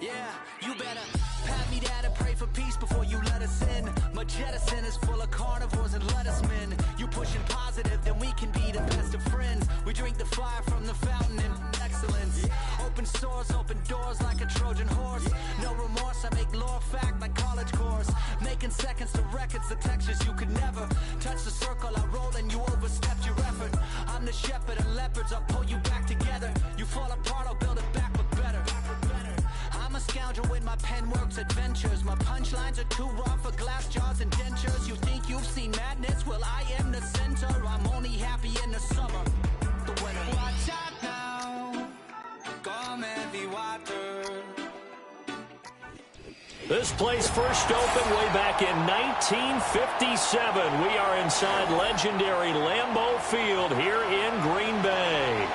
Yeah, you better pat me down and pray for peace before you let us in. My jettison is full of carnivores and lettucemen. You pushing positive, then we can be the best of friends. We drink the fire from the fountain in excellence. Open sores, open doors like a Trojan horse. No remorse, I make lore fact like college course. Making seconds to records, the textures you could never touch the circle I roll and you overstepped your effort. I'm the shepherd of leopards, I'll pull you back together. You fall apart, I'll build it back but better. I'm a scoundrel with my pen works adventures. My punchlines are too raw for glass jars and dentures. You think you've seen madness? Well, I am the center. I'm only happy in the summer. The winter. Watch out now. Come heavy water. This place first opened way back in 1957. We are inside legendary Lambeau Field here in Green Bay.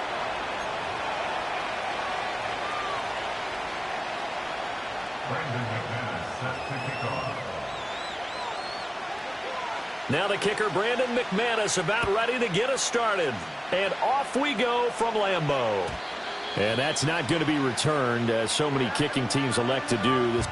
Now the kicker, Brandon McManus, about ready to get us started. And off we go from Lambeau. And that's not going to be returned, as so many kicking teams elect to do this.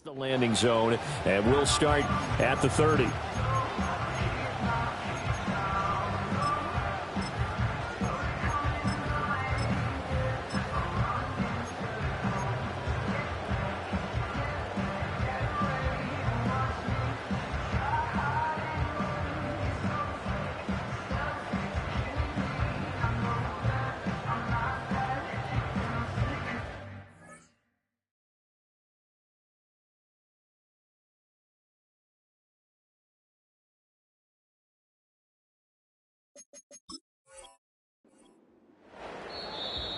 The landing zone, and we'll start at the 30.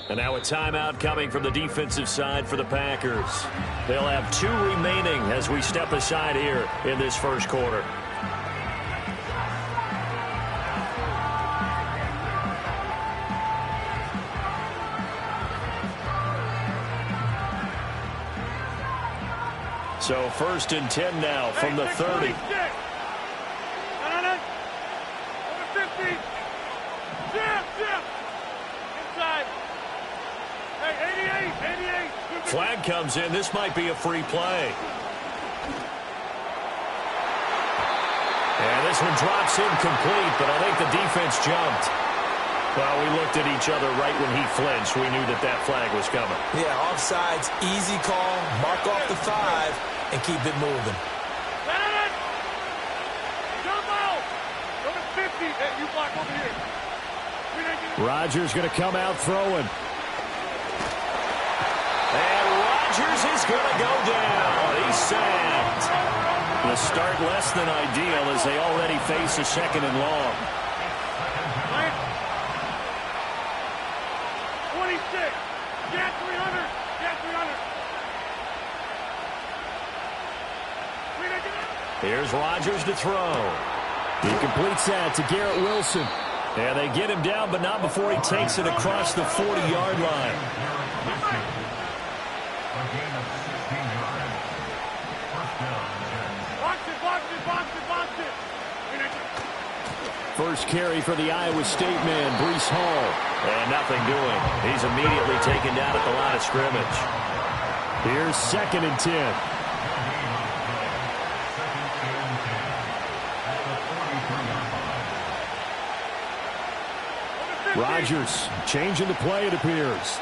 And now a timeout coming from the defensive side for the Packers. They'll have 2 remaining as we step aside here in this first quarter. So 1st and 10 now from the 30. Flag comes in. This might be a free play. And this one drops incomplete, but I think the defense jumped. Well, we looked at each other right when he flinched. We knew that that flag was coming. Yeah, offsides, easy call, mark off the 5, and keep it moving. Jump out! Go to 50, and you block over here. Rodgers going to come out throwing. And Rodgers is going to go down. He's sacked. The start less than ideal as they already face a 2nd and long. 26. Get 300. Get 300. Here's Rodgers to throw. He completes that to Garrett Wilson. And they get him down, but not before he takes it across the 40-yard line. First carry for the Iowa State man, Breece Hall. And nothing doing. He's immediately taken down at the line of scrimmage. Here's 2nd and 10. Rodgers changing the play, it appears.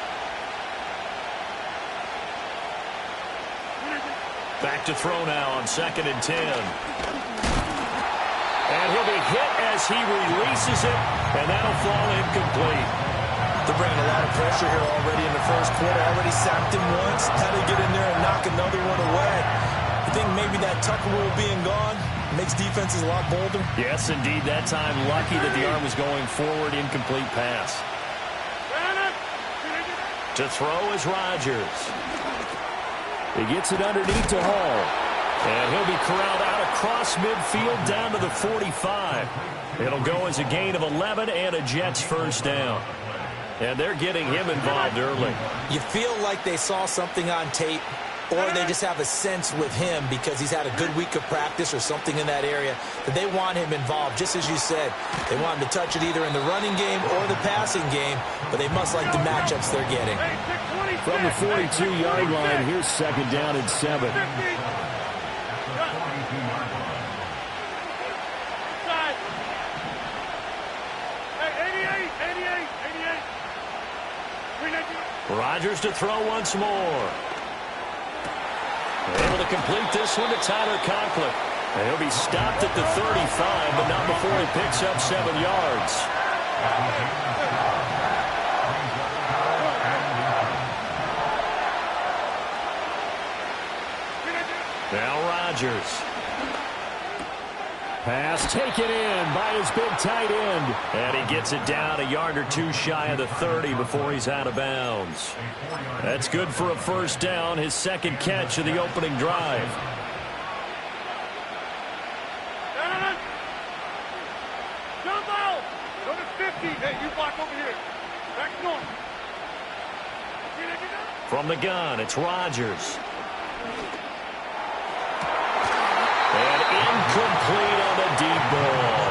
Back to throw now on 2nd and 10. And he'll be hit as he releases it, and that'll fall incomplete. They're bringing a lot of pressure here already in the first quarter. Already sacked him once. Had to get in there and knock another one away. I think maybe that Tucker rule being gone makes defenses a lot bolder. Yes, indeed. That time, lucky that the arm was going forward. Incomplete pass. To throw is Rodgers. He gets it underneath to Hall. And he'll be corralled out across midfield down to the 45. It'll go as a gain of 11 and a Jets first down. And they're getting him involved early. You feel like they saw something on tape, or they just have a sense with him because he's had a good week of practice or something in that area that they want him involved. Just as you said, they want him to touch it either in the running game or the passing game, but they must like the matchups they're getting. From the 42-yard line, here's second down and 7. Rodgers to throw once more. Able to complete this one to Tyler Conklin. And he'll be stopped at the 35, but not before he picks up 7 yards. Now Rodgers. Pass taken in by his big tight end. And he gets it down a yard or two shy of the 30 before he's out of bounds. That's good for a first down, his second catch of the opening drive. Jump out! Go to 50. Hey, you block over here. Back north. From the gun, it's Rodgers. And incomplete on the deep ball.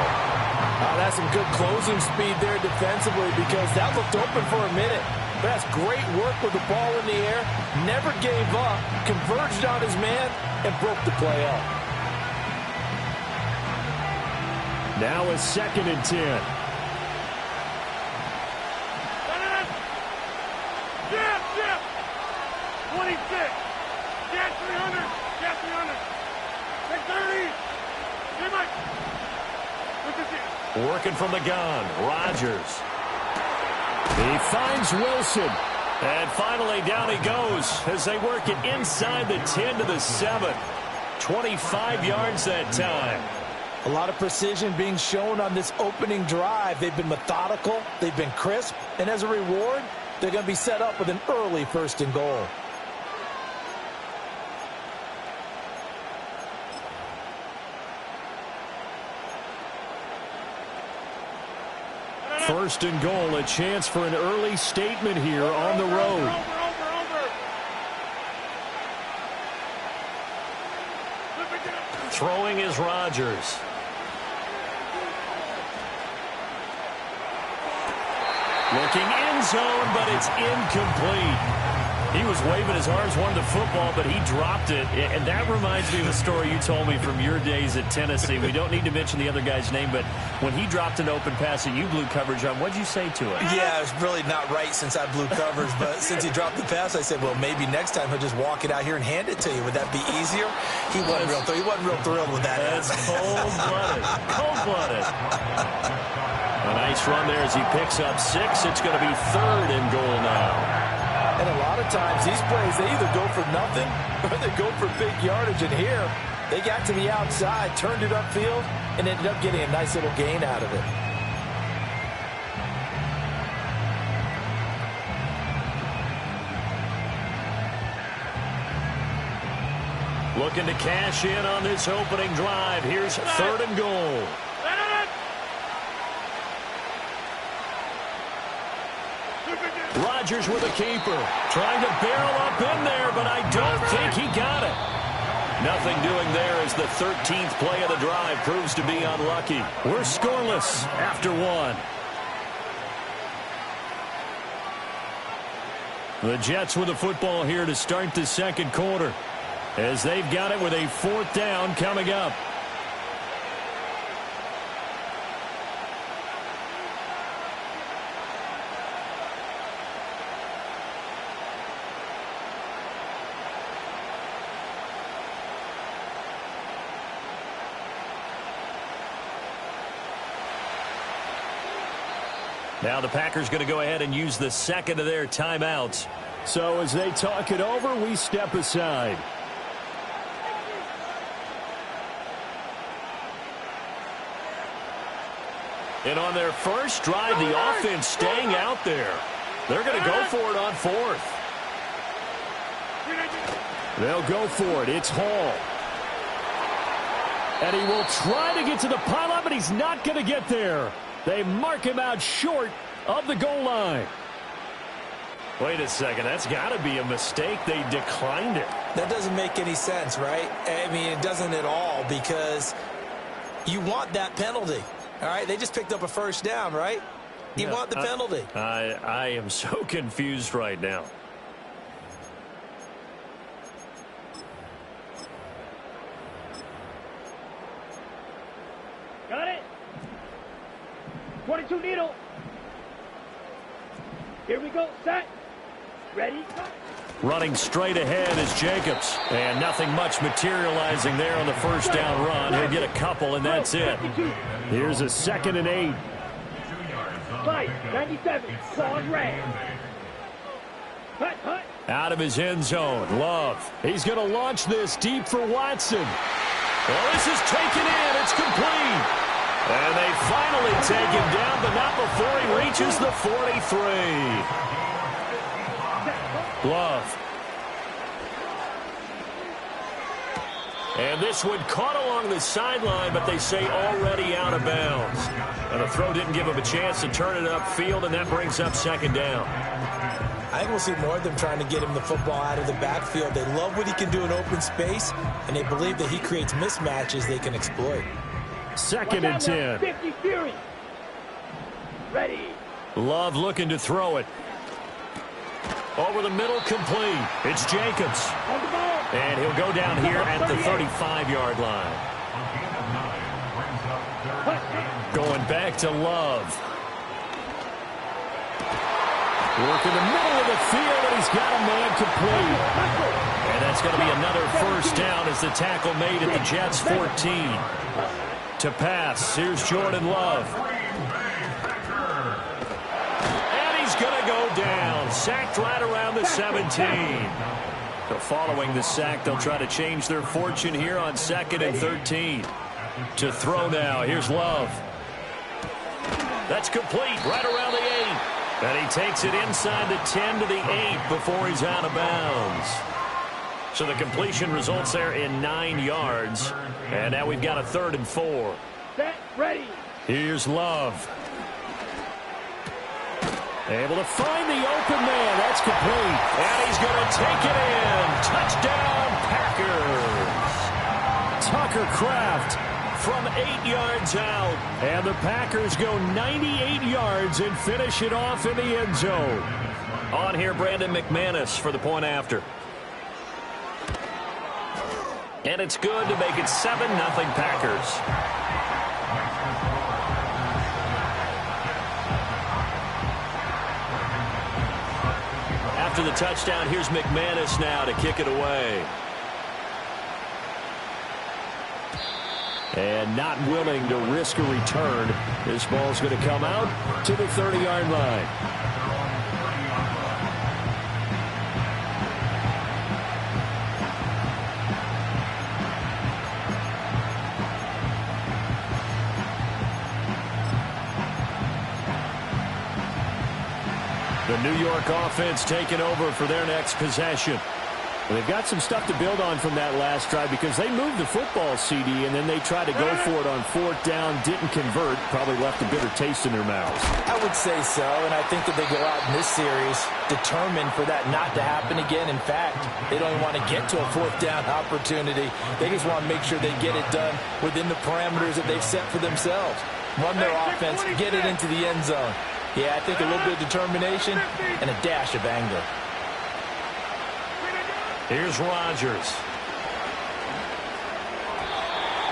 That's some good closing speed there defensively because that looked open for a minute. But that's great work with the ball in the air. Never gave up, converged on his man, and broke the play up. Now a second and 10. Jeff! 26. Gas 300. Gas 300. 30. Working from the gun, Rodgers. He finds Wilson. And finally down he goes as they work it inside the 10 to the 7. 25 yards that time. A lot of precision being shown on this opening drive. They've been methodical, they've been crisp, and as a reward, they're going to be set up with an early first and goal. First and goal, a chance for an early statement here on the road. Throwing is Rodgers. Looking end zone, but it's incomplete. He was waving his arms, wanted the football, but he dropped it. And that reminds me of a story you told me from your days at Tennessee. We don't need to mention the other guy's name, but when he dropped an open pass that you blew coverage on, what'd you say to it? Yeah, it's really not right since I blew coverage, but since he dropped the pass, I said, well, maybe next time he'll just walk it out here and hand it to you. Would that be easier? He wasn't real thrilled with that. That's cold-blooded. Cold-blooded. A nice run there as he picks up 6. It's going to be third and goal now. And a lot of times, these plays, they either go for nothing or they go for big yardage. And here, they got to the outside, turned it upfield, and ended up getting a nice little gain out of it. Looking to cash in on this opening drive. Here's third and goal. Rodgers with a keeper. Trying to barrel up in there, but I don't think he got it. Nothing doing there as the 13th play of the drive proves to be unlucky. We're scoreless after 1. The Jets with the football here to start the second quarter, as they've got it with a 4th down coming up. Now the Packers going to go ahead and use the second of their timeouts. So as they talk it over, we step aside. And on their first drive, the offense staying out there. They're going to go for it on fourth. They'll go for it. It's Hall. And he will try to get to the pylon, but he's not going to get there. They mark him out short of the goal line. Wait a second. That's got to be a mistake. They declined it. That doesn't make any sense, right? I mean, it doesn't at all, because you want that penalty. All right, they just picked up a first down, right? You want the penalty. I am so confused right now. Got it. 22 needle. Here we go. Set. Ready. Running straight ahead is Jacobs. And nothing much materializing there on the first down run. He'll get a couple, and that's it. Here's a 2nd and 8. 97. Claws red. Hut, hut. Out of his end zone, Love. He's going to launch this deep for Watson. Well, this is taken in. It's complete. And they finally take him down, but not before he reaches the 43. Love. And this one caught along the sideline, but they say already out of bounds. And the throw didn't give him a chance to turn it upfield, and that brings up 2nd down. I think we'll see more of them trying to get him the football out of the backfield. They love what he can do in open space, and they believe that he creates mismatches they can exploit. 2nd and 10. 50 Fury. Ready. Love looking to throw it. Over the middle, complete. It's Jacobs. On the ball. And he'll go down here at the 35-yard line. Going back to Love. Work in the middle of the field, and he's got a man complete. And that's going to be another first down as the tackle made at the Jets' 14. To pass, here's Jordan Love. And he's going to go down. Sacked right around the 17. So following the sack, they'll try to change their fortune here on 2nd and 13. To throw now, here's Love. That's complete right around the 8. And he takes it inside the 10 to the 8 before he's out of bounds. So the completion results there in 9 yards. And now we've got a 3rd and 4. Set. Ready. Here's Love. Able to find the open man. That's complete. And he's going to take it in. Touchdown, Packers. Tucker Kraft from 8 yards out. And the Packers go 98 yards and finish it off in the end zone. On here, Brandon McManus for the point after. And it's good to make it 7-0 Packers. After the touchdown, here's McManus now to kick it away. And not willing to risk a return. This ball's going to come out to the 30-yard line. The New York offense taking over for their next possession. Well, they've got some stuff to build on from that last drive because they moved the football, CD, and then they tried to go for it on 4th down, didn't convert, probably left a bitter taste in their mouths. I would say so, and I think that they go out in this series determined for that not to happen again. In fact, they don't even want to get to a 4th down opportunity. They just want to make sure they get it done within the parameters that they've set for themselves. Run their offense, get it into the end zone. Yeah, I think a little bit of determination and a dash of anger. Here's Rodgers.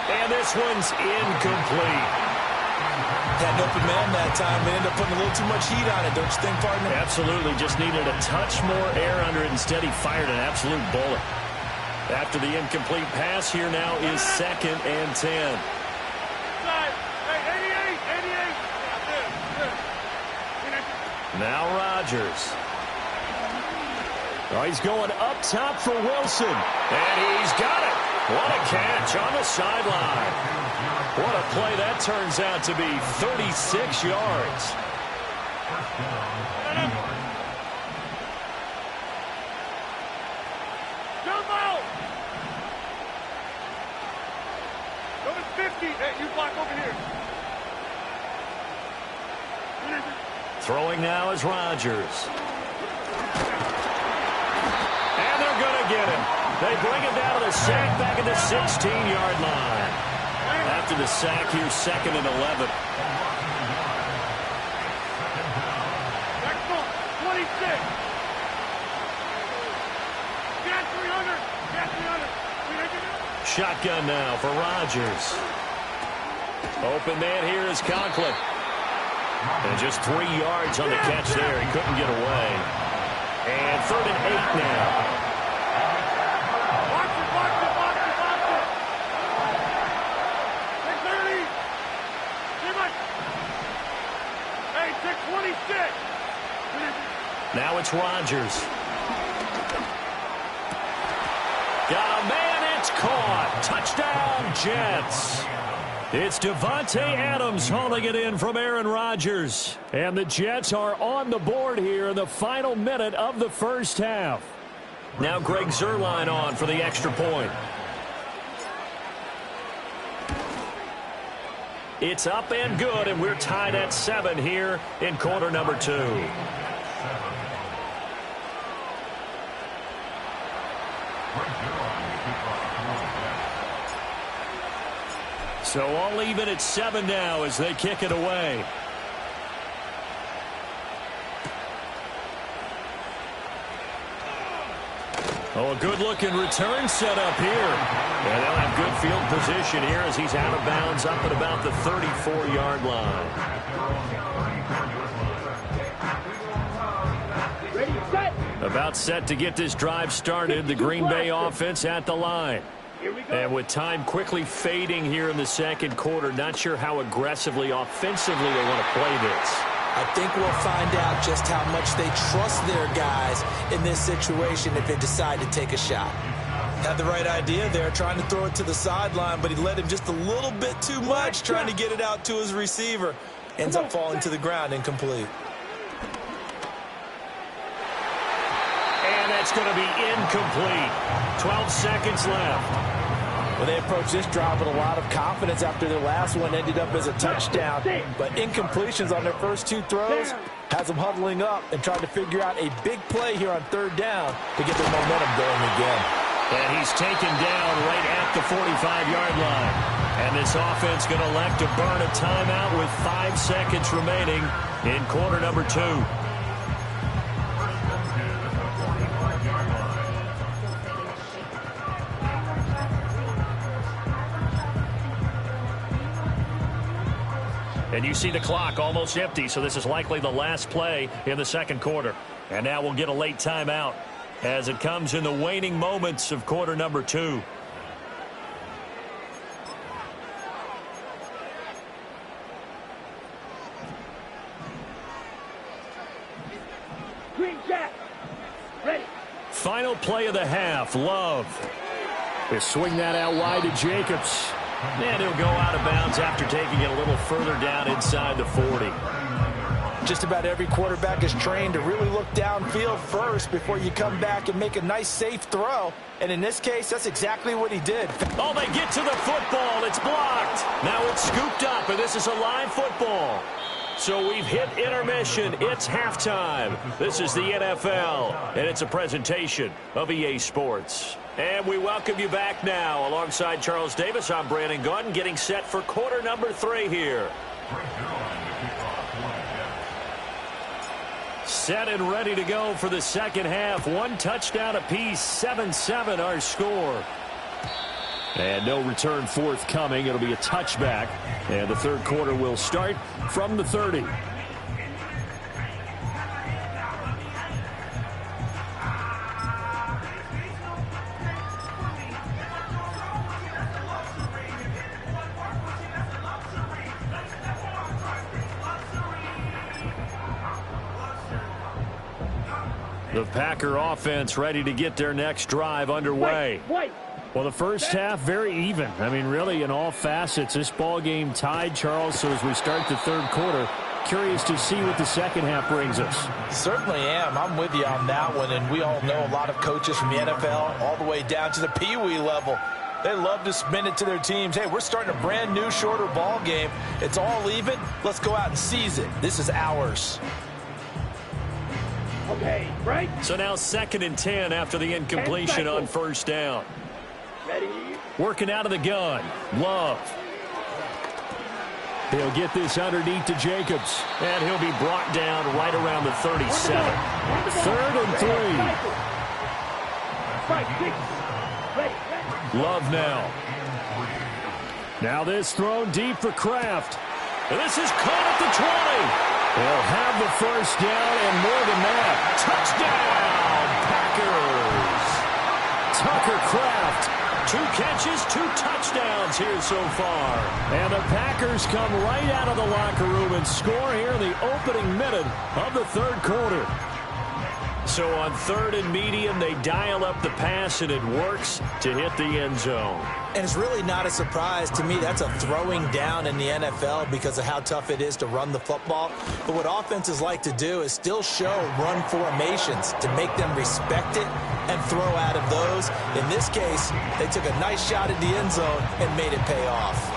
And this one's incomplete. Had an open man that time. They ended up putting a little too much heat on it, don't you think, partner? Absolutely. Just needed a touch more air under it. Instead, he fired an absolute bullet. After the incomplete pass, here now is 2nd and 10. Now Rodgers. Oh, he's going up top for Wilson. And he's got it. What a catch on the sideline. What a play that turns out to be. 36 yards. Jump out! Number 50. Hey, you block over here. Throwing now is Rodgers. And they're going to get him. They bring him down to the sack back at the 16-yard line. After the sack here, 2nd and 11. Next one, 26. Got 300. Got 300. Shotgun now for Rodgers. Open man here is Conklin. And just 3 yards on the catch there. He couldn't get away. And 3rd and 8 now. Box it, box it, box it, box it. Hey, 30. Too much. Hey, 626. Now it's Rodgers. Got a man, it's caught. Touchdown, Jets. It's Davante Adams hauling it in from Aaron Rodgers. And the Jets are on the board here in the final minute of the first half. Now Greg Zuerlein on for the extra point. It's up and good, and we're tied at 7 here in quarter number 2. So all even at 7 now as they kick it away. Oh, a good-looking return set up here. And they'll have good field position here as he's out of bounds up at about the 34-yard line. Ready, set. About set to get this drive started. The Green Bay offense at the line. And with time quickly fading here in the second quarter, not sure how aggressively, offensively they want to play this. I think we'll find out just how much they trust their guys in this situation if they decide to take a shot. Had the right idea there, trying to throw it to the sideline, but he let him just a little bit too much, trying to get it out to his receiver. Ends up falling to the ground, incomplete. And that's going to be incomplete. 12 seconds left. Well, they approached this drive with a lot of confidence after their last one ended up as a touchdown. But incompletions on their first 2 throws has them huddling up and trying to figure out a big play here on 3rd down to get their momentum going again. And he's taken down right at the 45-yard line. And this offense going to elect to burn a timeout with 5 seconds remaining in quarter number 2. And you see the clock almost empty, so this is likely the last play in the second quarter. And now we'll get a late timeout as it comes in the waning moments of quarter number 2. Green Jack. Ready. Final play of the half. Love. They swing that out wide to Jacobs. And he'll go out of bounds after taking it a little further down inside the 40. Just about every quarterback is trained to really look downfield first before you come back and make a nice, safe throw. And in this case, that's exactly what he did. Oh, they get to the football. It's blocked. Now it's scooped up, and this is a live football. So we've hit intermission. It's halftime. This is the NFL, and it's a presentation of EA Sports. And we welcome you back now. Alongside Charles Davis, I'm Brandon Gaudin, getting set for quarter number 3 here. Set and ready to go for the second half. 1 touchdown apiece, 7-7 our score. And no return forthcoming. It'll be a touchback. And the third quarter will start from the 30. The Packer offense ready to get their next drive underway. Well, the first half, very even. I mean, really, in all facets, this ball game tied, Charles. So as we start the third quarter, curious to see what the second half brings us. Certainly am. I'm with you on that one. And we all know a lot of coaches from the NFL all the way down to the Pee Wee level. They love to spin it to their teams. Hey, we're starting a brand new, shorter ball game. It's all even. Let's go out and seize it. This is ours. Okay, right? So now 2nd and 10 after the incompletion on first down. Ready? Working out of the gun. Love. He'll get this underneath to Jacobs. And he'll be brought down right around the 37. 3rd and 3. Love now. Now this thrown deep for Kraft. This is caught at the 20. They'll have the first down and more than that. Touchdown, Packers. Tucker Kraft. 2 catches, 2 touchdowns here so far. And the Packers come right out of the locker room and score here in the opening minute of the third quarter. So on 3rd and medium, they dial up the pass, and it works to hit the end zone. And it's really not a surprise to me. That's a throwing down in the NFL because of how tough it is to run the football. But what offenses like to do is still show run formations to make them respect it and throw out of those. In this case, they took a nice shot at the end zone and made it pay off.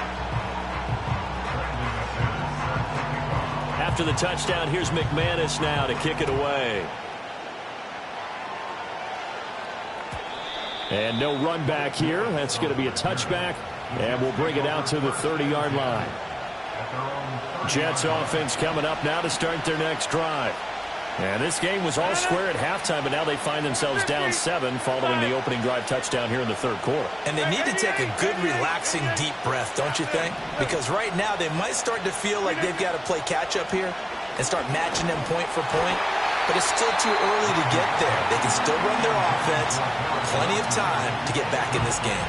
After the touchdown, here's McManus now to kick it away. And no run back here. That's going to be a touchback. And we'll bring it out to the 30-yard line. Jets offense coming up now to start their next drive. And this game was all square at halftime, but now they find themselves down 7 following the opening drive touchdown here in the third quarter. And they need to take a good, relaxing, deep breath, don't you think? Because right now they might start to feel like they've got to play catch-up here and start matching them point for point. But it's still too early to get there. They can still run their offense. Plenty of time to get back in this game.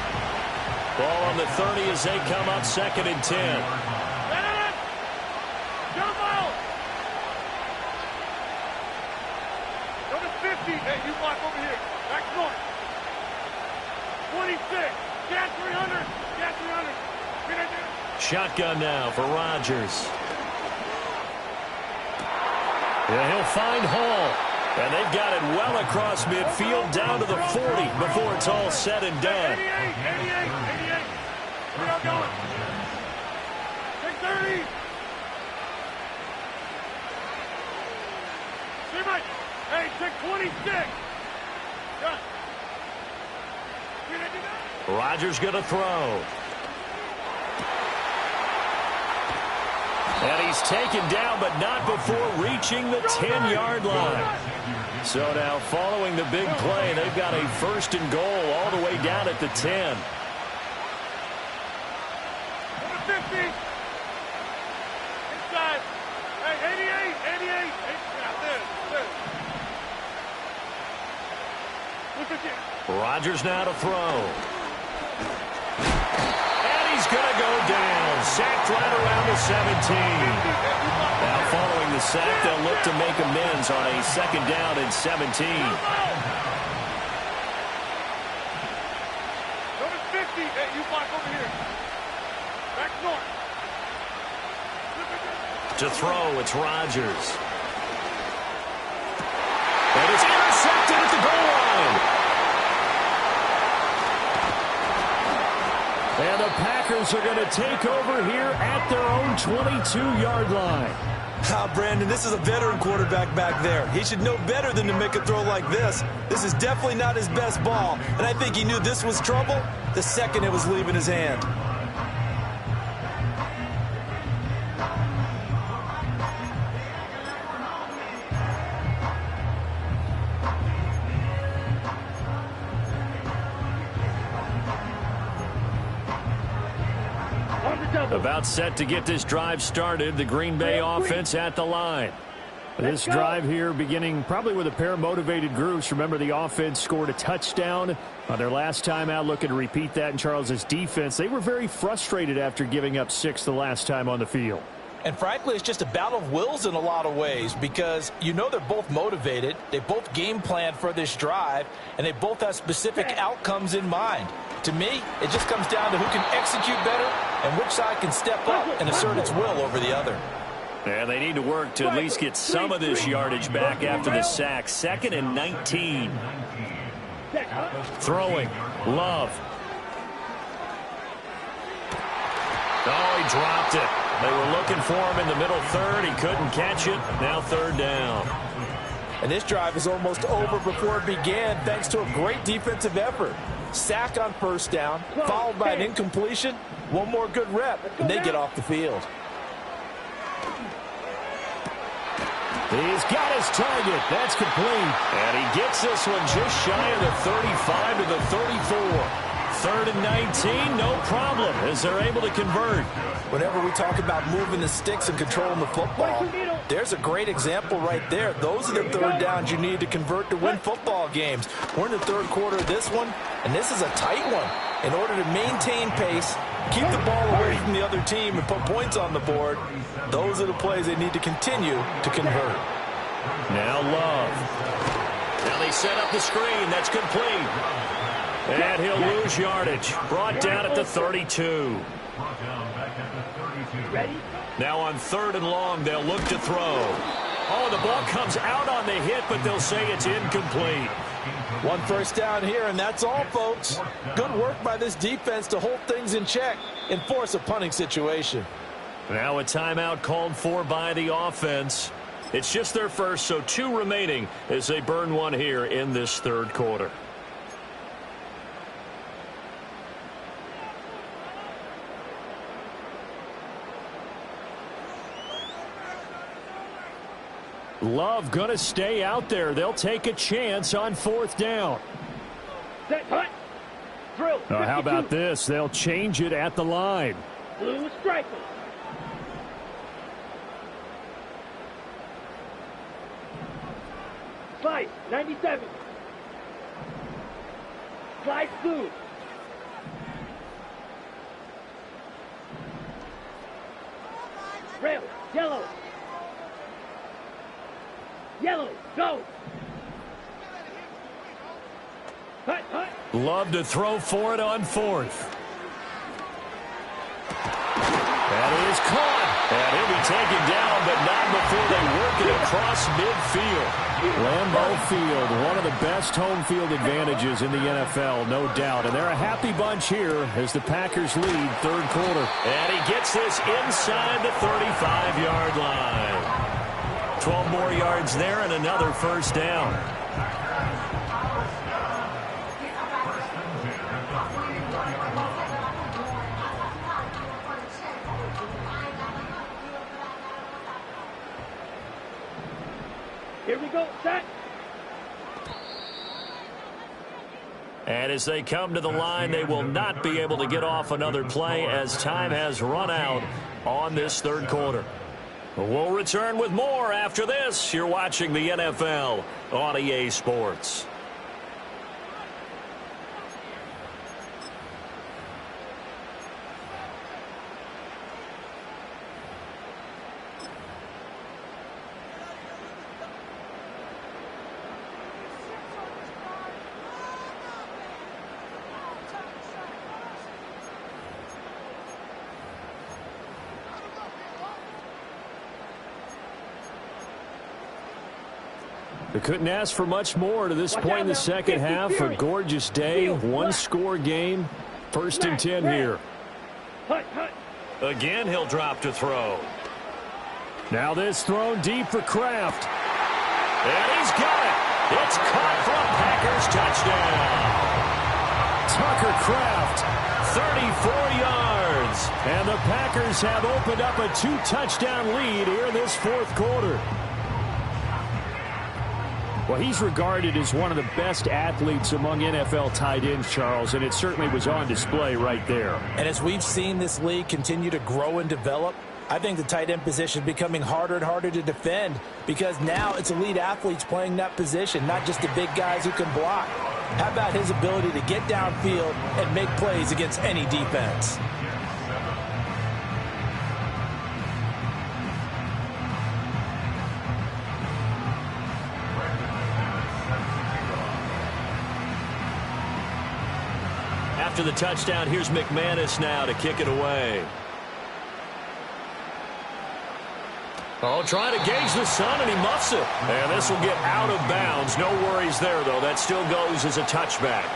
Ball on the 30 as they come up 2nd and 10. Jump out! Number 50. Hey, you block over here. Back north. 26. Cat 300. Cat 300. Shotgun now for Rodgers. Yeah, he'll find Hall. And they've got it well across midfield down to the 40 before it's all said and done. 88. Where y'all going? 630. See my, hey, 626. Done. Rodgers going to throw. And he's taken down, but not before reaching the 10-yard line. So now following the big play, they've got a 1st and goal all the way down at the 10. Number 50. Inside. Hey, 88. Look at you. Rodgers now to throw. He's going to go down. Sacked right around the 17. Now following the sack, they'll look to make amends on a 2nd down and 17. Number 50. Hey, you block over here. Back north. To throw, it's Rodgers. And it's intercepted at the goal line. And the Packers are going to take over here at their own 22-yard line. Brandon, this is a veteran quarterback back there. He should know better than to make a throw like this. This is definitely not his best ball, and I think he knew this was trouble the second it was leaving his hand. About set to get this drive started. The Green Bay offense at the line. This drive here beginning probably with a pair of motivated groups. Remember, the offense scored a touchdown on their last time out, looking to repeat that in Charles's defense. They were very frustrated after giving up 6 the last time on the field. And frankly, it's just a battle of wills in a lot of ways because you know they're both motivated. They both game plan for this drive, and they both have specific outcomes in mind. To me, it just comes down to who can execute better and which side can step up and assert its will over the other. And they need to work to at least get some of this yardage back after the sack. 2nd and 19. Throwing. Love. Oh, he dropped it. They were looking for him in the middle third. He couldn't catch it. Now 3rd down. And this drive is almost over before it began thanks to a great defensive effort. Sack on 1st down, followed by an incompletion. One more good rep, and they get off the field. He's got his target. That's complete. And he gets this one just shy of the 35 to the 34. 3rd and 19, no problem, as they're able to convert. Whenever we talk about moving the sticks and controlling the football, there's a great example right there. Those are the 3rd downs you need to convert to win football games. We're in the 3rd quarter of this one, and this is a tight one. In order to maintain pace, keep the ball away from the other team, and put points on the board, those are the plays they need to continue to convert. Now Love. Now they set up the screen. That's complete. And he'll lose yardage. Brought down at the 32. Now on 3rd and long, they'll look to throw. Oh, the ball comes out on the hit, but they'll say it's incomplete. 1 first down here, and that's all, folks. Good work by this defense to hold things in check and force a punting situation. Now a timeout called for by the offense. It's just their first, so 2 remaining as they burn one here in this 3rd quarter. Love going to stay out there. They'll take a chance on 4th down. How about this? They'll change it at the line. Blue striker. Slice, 97. Slice blue. Rail, yellow. Yellow, go. Hut, hut. Love to throw for it on 4th. That is caught. And he'll be taken down, but not before they work it across midfield. Lambeau Field, one of the best home field advantages in the NFL, no doubt. And they're a happy bunch here as the Packers lead 3rd quarter. And he gets this inside the 35-yard line. 12 more yards there and another 1st down. Here we go, set. And as they come to the line, they will not be able to get off another play as time has run out on this 3rd quarter. We'll return with more after this. You're watching the NFL on EA Sports. They couldn't ask for much more to this point in the 2nd half. A gorgeous day, 1-score game. 1st and 10 here. Again, he'll drop to throw. Now this thrown deep for Kraft. And he's got it. It's caught for a Packers touchdown. Tucker Kraft. 34 yards. And the Packers have opened up a 2-touchdown lead here in this 4th quarter. Well, he's regarded as one of the best athletes among NFL tight ends, Charles, and it certainly was on display right there. And as we've seen this league continue to grow and develop, I think the tight end position is becoming harder and harder to defend because now it's elite athletes playing that position, not just the big guys who can block. How about his ability to get downfield and make plays against any defense? After the touchdown, here's McManus now to kick it away. Oh, trying to gauge the sun, and he muffs it. And this will get out of bounds. No worries there, though. That still goes as a touchback.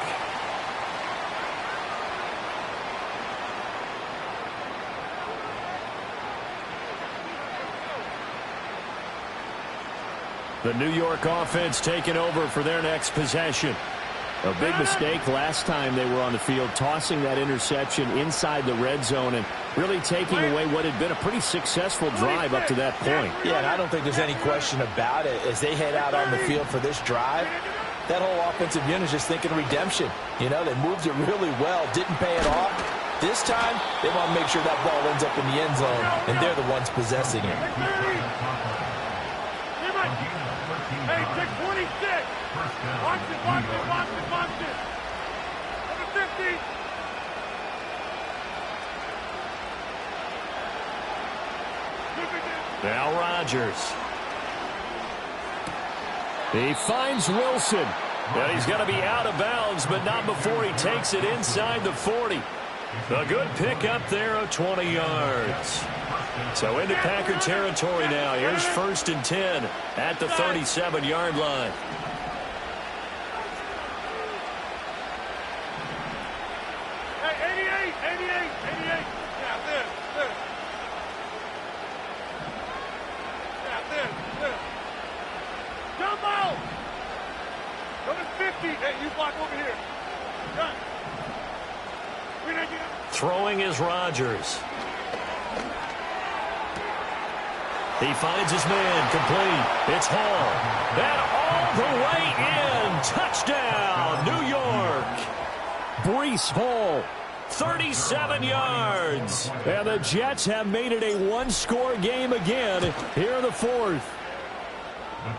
The New York offense taking over for their next possession. A big mistake last time they were on the field, tossing that interception inside the red zone and really taking away what had been a pretty successful drive up to that point. Yeah, and I don't think there's any question about it. As they head out on the field for this drive, that whole offensive unit is just thinking redemption. You know, they moved it really well, didn't pay it off. This time, they want to make sure that ball ends up in the end zone, and they're the ones possessing it. Hey, check 26. Watch it, watch it, watch it, watch it. Number 50. Now Rodgers. He finds Wilson. And he's going to be out of bounds, but not before he takes it inside the 40. A good pickup there of 20 yards. So into Packer territory now. Here's 1st and 10 at the 37-yard line. Hey, 88. Yeah, this. Yeah, this. Jump out. Number 50. Hey, you block over here. Done. Throwing is Rodgers. He finds his man, complete. It's Hall. And all the way in. Touchdown, New York. Breece Hall, 37 yards. And the Jets have made it a one-score game again here in the 4th.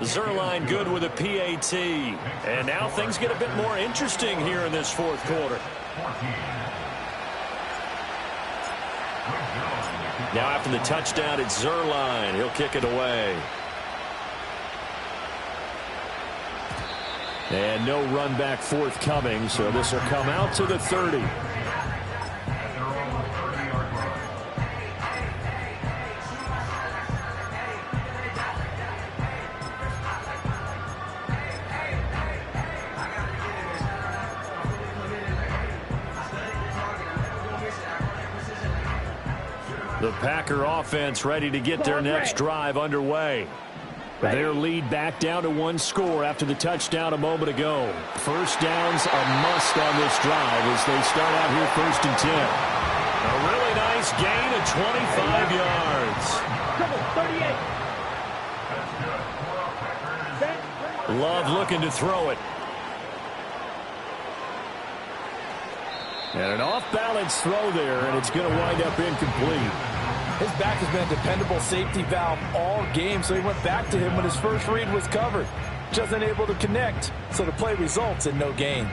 Zuerlein good with a PAT. And now things get a bit more interesting here in this 4th quarter. Now after the touchdown, it's Zuerlein. He'll kick it away. And no run back forthcoming, so this will come out to the 30. The Packer offense ready to get their next drive underway. Their lead back down to 1 score after the touchdown a moment ago. First down's a must on this drive as they start out here 1st and 10. A really nice gain of 25 yards. 38. Love looking to throw it. And an off-balance throw there, and it's going to wind up incomplete. His back has been a dependable safety valve all game, so he went back to him when his first read was covered. Just unable to connect, so the play results in no gain.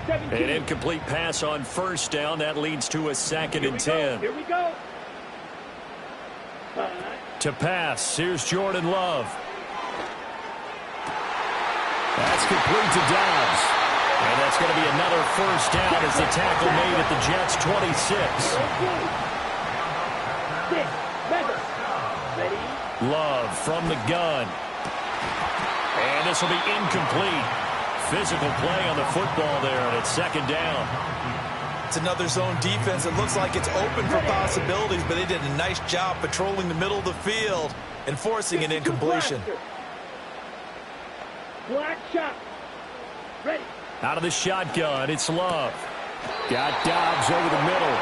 An incomplete pass on 1st down. That leads to a 2nd and 10. Here we go. To pass, here's Jordan Love. That's complete to Dobbs. And that's going to be another 1st down as the tackle made at the Jets' 26. Love from the gun. And this will be incomplete. Physical play on the football there, and it's 2nd down. It's another zone defense. It looks like it's open for possibilities, but they did a nice job patrolling the middle of the field and forcing an incompletion. Black shot. Ready. Out of the shotgun, it's Love. Got Dobbs over the middle.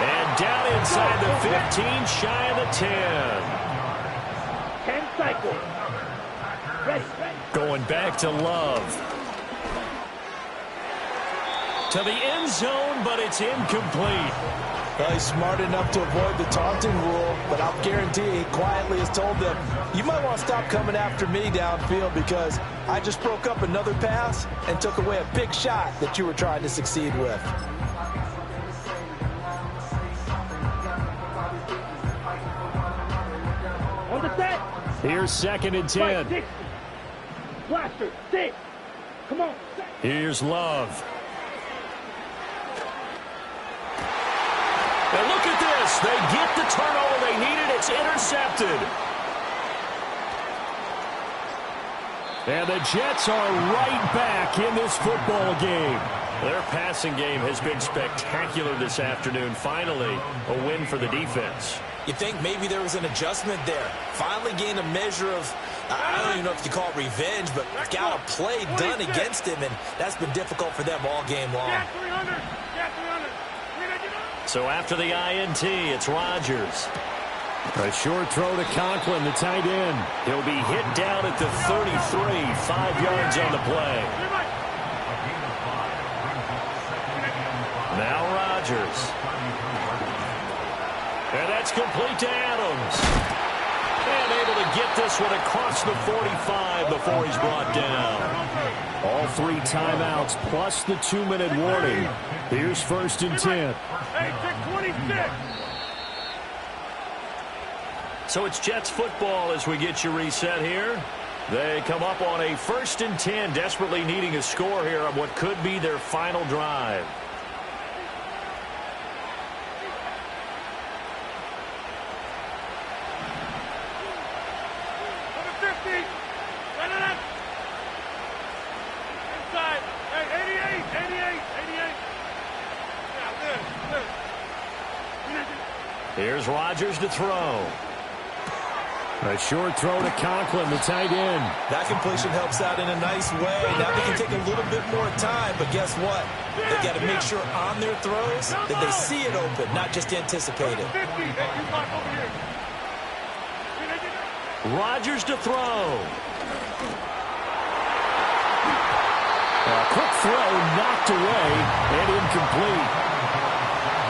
And down inside the 15, shy of the 10. 10 cycles. Ready. Going back to Love. To the end zone, but it's incomplete. Well, he's smart enough to avoid the taunting rule, but I'll guarantee he quietly has told them, you might want to stop coming after me downfield because I just broke up another pass and took away a big shot that you were trying to succeed with. On the set. Here's 2nd and 10. Blaster, 6. Come on. Here's Love. They get the turnover they needed. It's intercepted. And the Jets are right back in this football game. Their passing game has been spectacular this afternoon. Finally, a win for the defense. You think maybe there was an adjustment there. Finally gained a measure of, I don't even know if you call it revenge, but got a play done against him, and that's been difficult for them all game long. So after the INT, it's Rodgers. A short throw to Conklin, the tight end. He'll be hit down at the 33, 5 yards on the play. Now Rodgers. And that's complete to Adams. And able to get this one across the 45 before he's brought down. All 3 timeouts plus the 2-minute warning. Here's 1st and 10. Hey, check 26. So it's Jets football as we get you reset here. They come up on a 1st and 10, desperately needing a score here on what could be their final drive. Number 50. Run it up. Inside. Hey, 88. Yeah, good. Here's Rodgers to throw. A short throw to Conklin, the tight end. That completion helps out in a nice way. Now they can take a little bit more time, but guess what? They've got to make sure on their throws that they see it open, not just anticipate it. 50. Hey, you block over here. Rodgers to throw. A quick throw knocked away and incomplete.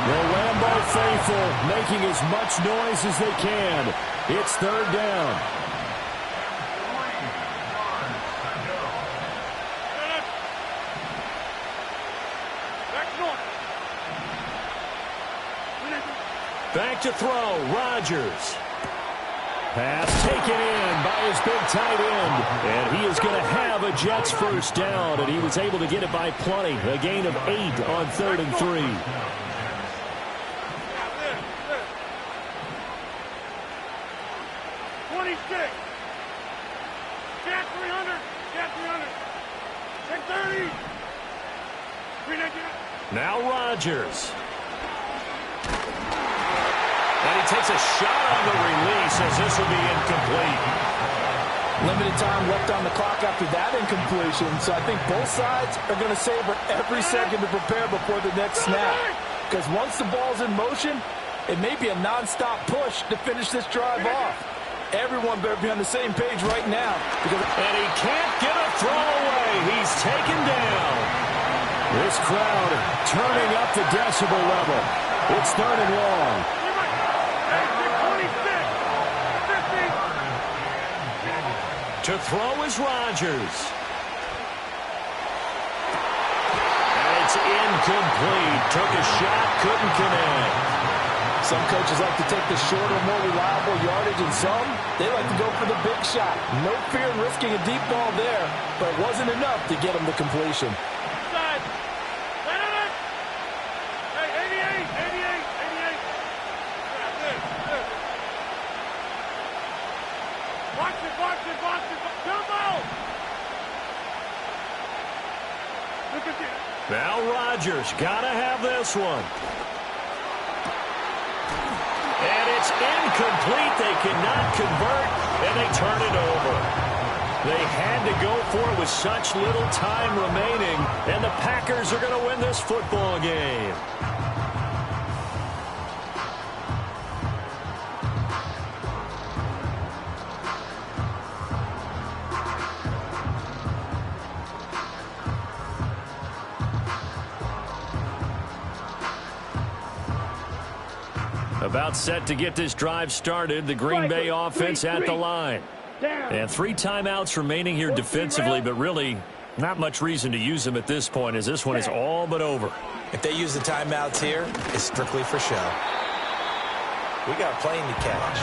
The Lambeau faithful making as much noise as they can. It's 3rd down. Back to throw. Rodgers. Pass taken in by his big tight end. And he is going to have a Jets 1st down. And he was able to get it by plenty. A gain of 8 on 3rd and 3. 26. Cat 300. Cat 300. Cat 30. Now Rodgers. And he takes a shot on the release as this will be incomplete. Limited time left on the clock after that incompletion, so I think both sides are going to savor every second to prepare before the next snap. Because once the ball's in motion, it may be a non-stop push to finish this drive off. Everyone better be on the same page right now. And he can't get a throw away. He's taken down. This crowd turning up the decibel level. It's 3rd and long. To throw is Rodgers. And it's incomplete. Took a shot, couldn't connect. Some coaches like to take the shorter, more reliable yardage, and some, they like to go for the big shot. No fear in risking a deep ball there, but it wasn't enough to get him the completion. Side. Hey, 88. Yeah, good. Watch it. Jumbo! Look at this. Now Rodgers, gotta have this one. And it's incomplete. They cannot convert, and they turn it over. They had to go for it with such little time remaining, and the Packers are going to win this football game. About set to get this drive started. The Green Bay offense at the line. And 3 timeouts remaining here defensively, but really not much reason to use them at this point as this one is all but over. If they use the timeouts here, it's strictly for show. We got a plane to catch.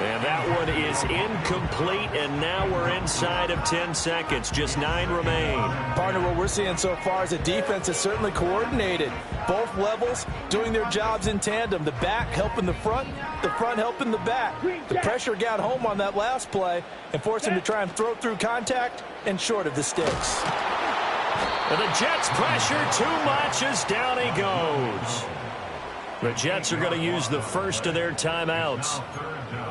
And that one is incomplete, and now we're inside of 10 seconds. Just 9 remain. Partner, what we're seeing so far is a defense that's certainly coordinated. Both levels doing their jobs in tandem. The back helping the front helping the back. The pressure got home on that last play and forced him to try and throw through contact and short of the sticks. And the Jets pressure too much as down he goes. The Jets are going to use the first of their timeouts.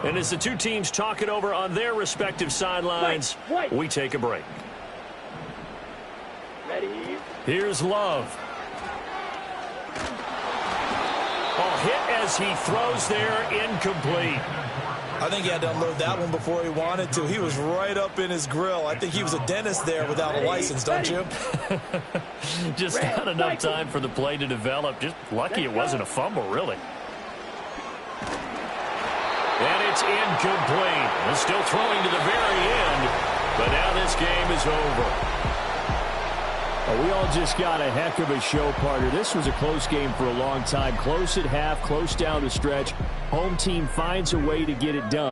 And as the two teams talk it over on their respective sidelines, we take a break. Ready? Here's Love. Oh, hit as he throws there, incomplete. I think he had to unload that one before he wanted to. He was right up in his grill. I think he was a dentist there without a license, don't you? Just not enough time for the play to develop. Just lucky it wasn't a fumble, really. And it's incomplete. And still throwing to the very end. But now this game is over. Well, we all just got a heck of a show, partner. This was a close game for a long time. Close at half, close down the stretch. Home team finds a way to get it done.